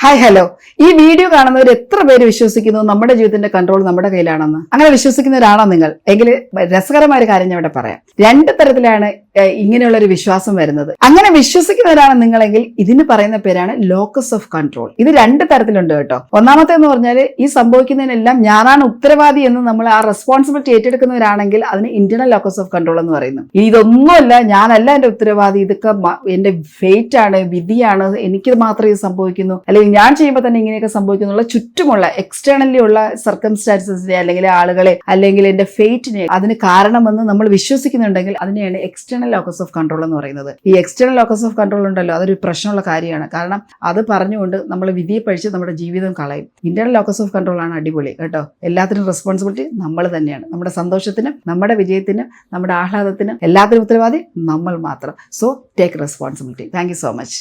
Hi hello. ഈ video കാണുന്നവർ എത്ര പേര് വിശ്വസിക്കുന്നു നമ്മുടെ ജീവിതത്തിന്റെ കൺട്രോൾ നമ്മുടെ കയ്യിലാണെന്ന്? അങ്ങനെ വിശ്വസിക്കുന്നവരാണോ നിങ്ങൾ? എങ്കിൽ രസകരമായ ഒരു കാര്യം ഞാൻ ഇവിടെ പറയാം. രണ്ട് തരത്തിലാണ് ഇങ്ങനെയുള്ള ഒരു വിശ്വാസം വരുന്നത്. അങ്ങനെ വിശ്വസിക്കുന്നവരാണ് നിങ്ങളെങ്കിൽ ഇതിന് പറയുന്ന പേരാണ് ലോക്കസ് ഓഫ് കൺട്രോൾ. ഇത് രണ്ട് തരത്തിലുണ്ട് കേട്ടോ. ഒന്നാമത്തേന്ന് പറഞ്ഞാൽ ഈ സംഭവിക്കുന്നതിനെല്ലാം ഞാനാണ് ഉത്തരവാദി എന്ന് നമ്മൾ ആ റെസ്പോൺസിബിലിറ്റി ഏറ്റെടുക്കുന്നവരാണെങ്കിൽ അതിന് ഇന്റേണൽ ലോക്കസ് ഓഫ് കൺട്രോൾ എന്ന് പറയുന്നു. ഇതൊന്നുമല്ല, ഞാനല്ല എന്റെ ഉത്തരവാദി, ഇതൊക്കെ എന്റെ ഫേറ്റ് ആണ്, വിധിയാണ്, എനിക്ക് മാത്രമേ ഇത് സംഭവിക്കുന്നു, അല്ലെങ്കിൽ ഞാൻ ചെയ്യുമ്പോൾ തന്നെ ഇങ്ങനെയൊക്കെ സംഭവിക്കുന്നുള്ള ചുറ്റുമുള്ള എക്സ്റ്റേണലി ഉള്ള സർക്കംസ്റ്റാൻസസിനെ അല്ലെങ്കിൽ ആളുകളെ അല്ലെങ്കിൽ എന്റെ ഫേറ്റിനെ അതിന് കാരണമെന്ന് നമ്മൾ വിശ്വസിക്കുന്നുണ്ടെങ്കിൽ അതിനെയാണ് എക്സ്റ്റേണൽ ലോക്കസ് ഓഫ് കൺട്രോൾ എന്ന് പറയുന്നത്. ഈ എക്സ്റ്റേണൽ ലോക്കസ് ഓഫ് കൺട്രോൾ ഉണ്ടല്ലോ, അതൊരു പ്രശ്നമുള്ള കാര്യമാണ്. കാരണം അത് പറഞ്ഞുകൊണ്ട് നമ്മൾ വിധിയെ പഴിച്ച് നമ്മുടെ ജീവിതം കളയും. ഇന്റേണൽ ലോക്കസ് ഓഫ് കൺട്രോൾ ആണ് അടിപൊളി കേട്ടോ. എല്ലാത്തിനും റെസ്പോൺസിബിലിറ്റി നമ്മൾ തന്നെയാണ്. നമ്മുടെ സന്തോഷത്തിനും നമ്മുടെ വിജയത്തിനും നമ്മുടെ ആഹ്ലാദത്തിനും എല്ലാത്തിനും ഉത്തരവാദി നമ്മൾ മാത്രം. So take responsibility. Thank you so much.